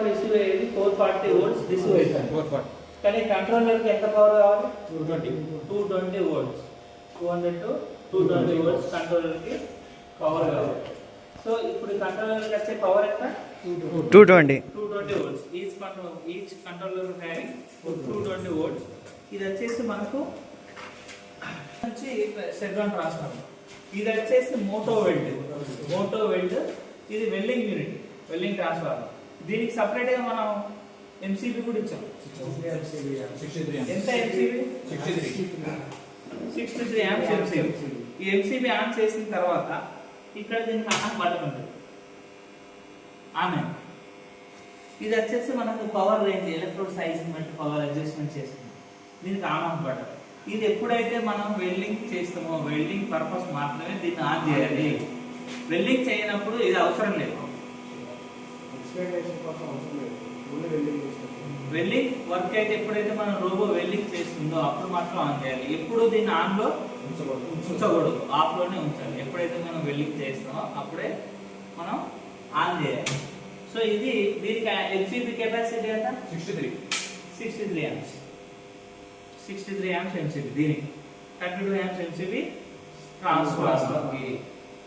Receive అయ్యేది 440 volts receive అవుతుంది 440. కానీ కంట్రోలర్కి ఎంత పవర్ కావాలి? 220 volts. 200 to 220 volts కంట్రోలర్కి పవర్ కావాలి. సో ఇప్పుడు కంట్రోలర్కి వచ్చే పవర్ ఎంత? 220 volts. Each controller having 220 volts. ఇది వచ్చేసి మనకు నుంచి సెగ్రాన్ ట్రాన్స్ఫార్మర్. ఇది వచ్చేసి మోటో వెల్డ్. ఇది వెల్డింగ్ యూనిట్, వెల్డింగ్ ట్రాన్స్ఫార్మర్. దీనికి సపరేట్ గా మనం ఎంసీబీ కూడా ఇచ్చాం. ఎంత ఎంసీబీ? 63 amps MCB. ఈ ఎంసీబీ ఆన్ చేసిన తర్వాత ఇక్కడ దీనికి ఆన్ బటన్ ఉంటుంది, ఆమె. ఇది వచ్చేసి మనకు పవర్ రేంజ్, ఎలక్ట్రోడ్ సైజ్ బట్టి పవర్ అడ్జస్ట్మెంట్ చేస్తుంది. దీనికి ఆన్ ఆఫ్ బటన్. ఇది ఎప్పుడైతే మనం వెల్డింగ్ చేస్తామో, వెల్డింగ్ పర్పస్ మాత్రమే దీన్ని ఆన్ చేయాలి. వెల్డింగ్ చేయనప్పుడు ఇది అవసరం లేదు. వెల్డింగ్ వర్క్ అయితే ఎప్పుడైతే మనం రోబో వెల్డింగ్ చేస్తుందో అప్పుడు మాత్రం ఆన్ చేయాలి. ఎప్పుడు దీన్ని ఆన్ లో ఉంచకూడదు, ఆఫ్ లోనే ఉంచాలి. ఎప్పుడైతే మనం వెల్డింగ్ చేస్తామో అప్పుడే మనం ఆన్ చేయాలి. సో ఇది దీనికి ఎల్సిబి కెపాసిటీ ఎంత? 63 amps. 63 amps MCB. దీనికి 32 amps ఎంసీబీ ట్రాన్స్ఫార్మర్ కి.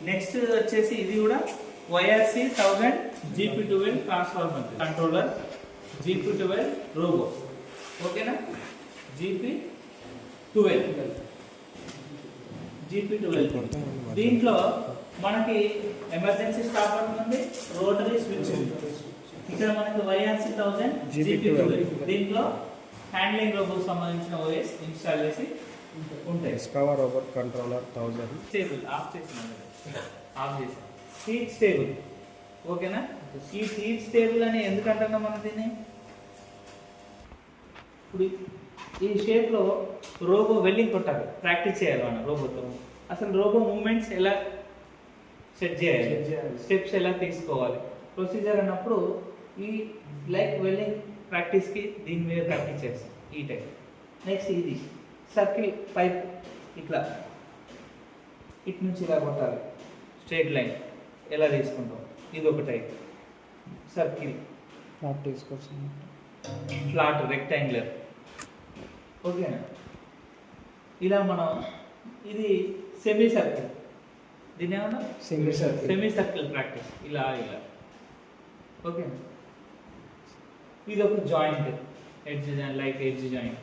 నెక్స్ట్ వచ్చేసి ఇది కూడా వైఆర్సి 1000 GP12 transformer controller, GP12 robo. ఓకేనా? GP12. దీంట్లో మనకి ఎమర్జెన్సీ స్టాప్ ఉంటుంది, రోటరీ స్విచ్ ఉంది. ఇక్కడ మనకి వైఆర్సి 1000 GP12. దీంట్లో హ్యాండ్లింగ్ రోబో సంబంధించిన ఓఎస్ ఇన్స్టాల్ చేసి ఉంటాయి. Discover robot controller 1000 stable off చేసాం. Heat stable. ఓకేనా? ఈ హీట్ స్టేబుల్ అని ఎందుకు అంటున్నాం మనం దీన్ని? ఇప్పుడు ఈ షేప్ లో రోబో వెల్డింగ్ కొట్టాలి, ప్రాక్టీస్ చేయాలి మనం రోబోతో. అసలు రోబో మూమెంట్స్ ఎలా సెట్ చేయాలి, స్టెప్స్ ఎలా తీసుకోవాలి, ప్రొసీజర్ అన్నప్పుడు ఈ లైక్ వెల్డింగ్ ప్రాక్టీస్కి దీని మీద ప్రాక్టీస్ చేస్తాం, ఈ టైప్. నెక్స్ట్ ఇది సర్కిల్ పైప్, ఇట్లా ఇటు నుంచి ఇలా కొట్టాలి, స్ట్రైట్ లైన్ ఎలా తీసుకుంటాం, ఇది ఒక టైప్. సర్కిల్ ప్రాక్టీస్ కోసం ఫ్లాట్ రెక్టాంగులర్. ఓకేనా? ఇలా మనం ఇది సెమీ సర్కిల్, దీని ఏమన్నా సెమీ సర్కిల్ ప్రాక్టీస్, ఇలా. ఓకేనా? ఇది ఒక joint, edge like edge joint.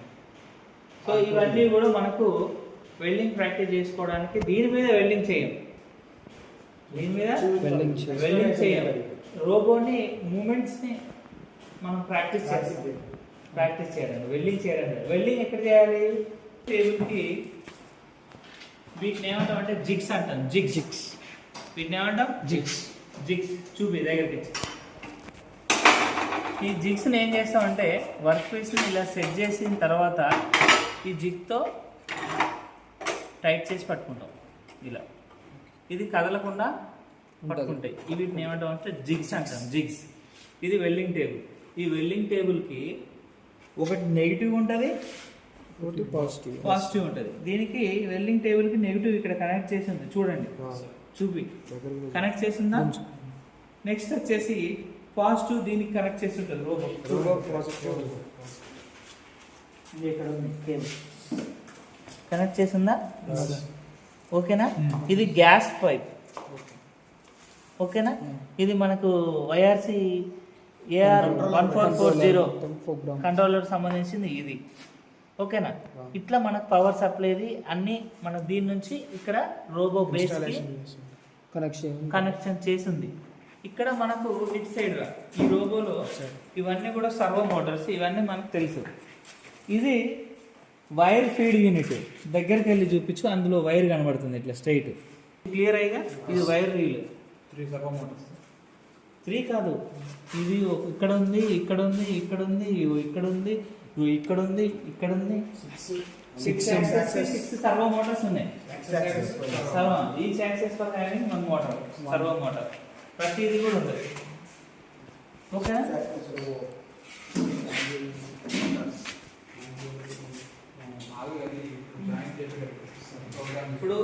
So ఇవన్నీ కూడా మనకు వెల్డింగ్ ప్రాక్టీస్ చేసుకోవడానికి. దీని మీద వెల్డింగ్ చేయం, వెల్డింగ్ చేయం. రోబోని మూమెంట్స్ని మనం ప్రాక్టీస్ చేయడానికి, వెల్డింగ్ చేయడానికి. వెల్డింగ్ ఎక్కడ చేయాలి? టేబుల్కి. వీటిని ఏమంటాం అంటే జిగ్స్ అంటాం. జిగ్స్ వీటిని ఏమంటాం? జిగ్స్. చూపి దగ్గరికి. ఈ జిగ్స్ని ఏం చేస్తామంటే వర్క్ పీస్ని ఇలా సెట్ చేసిన తర్వాత ఈ జిగ్తో టైట్ చేసి పట్టుకుంటాం ఇలా. ఇది కదలకుండా పట్టుకుంటాయి. వీటిని ఏమంటాం అంటే జిగ్స్ అంటాం. జిగ్స్. ఇది వెల్డింగ్ టేబుల్. ఈ వెల్డింగ్ టేబుల్కి ఒకటి నెగిటివ్ ఉంటుంది, పాజిటివ్ ఉంటుంది. దీనికి వెల్డింగ్ టేబుల్కి నెగిటివ్ ఇక్కడ కనెక్ట్ చేసి ఉంది, చూడండి. చూపి కనెక్ట్ చేసి ఉందా? నెక్స్ట్ వచ్చేసి పాజిటివ్ దీనికి కనెక్ట్ చేసి ఉంటుంది. రోబో కనెక్ట్ చేసి ఉందా? ఓకేనా? ఇది గ్యాస్ పైప్. ఓకేనా? ఇది మనకు వైఆర్సి AR1440 కంట్రోలర్ సంబంధించింది ఇది. ఓకేనా? ఇట్లా మనకు పవర్ సప్లైది అన్ని మన దీని నుంచి ఇక్కడ రోబో బేస్ కనెక్షన్ చేసింది. ఇక్కడ మనకు ఇటు సైడ్ ఈ రోబోలో ఇవన్నీ కూడా సర్వో మోటార్స్, ఇవన్నీ మనకు తెలుసు. ఇది వైర్ ఫీడ్ యూనిట్. దగ్గరికి వెళ్ళి చూపించు, అందులో వైర్ కనబడుతుంది ఇట్లా స్ట్రైట్. క్లియర్ అయ్యగా ఇది వైర్ రీల్. 3 servo Motors. 3 కాదు, ఇది ఇక్కడ ఉంది, ఇక్కడ ఉంది, ఇక్కడ ఉంది, ఇక్కడ ఉంది, ఇక్కడ ఉంది, ఇక్కడ ఉంది. 6 సర్వో మోటార్స్ ఉన్నాయి. Each access for having 1 motor, servo motor. ప్రతిదీ కూడా ఉంటుంది. ఓకేనా? ఇప్పుడు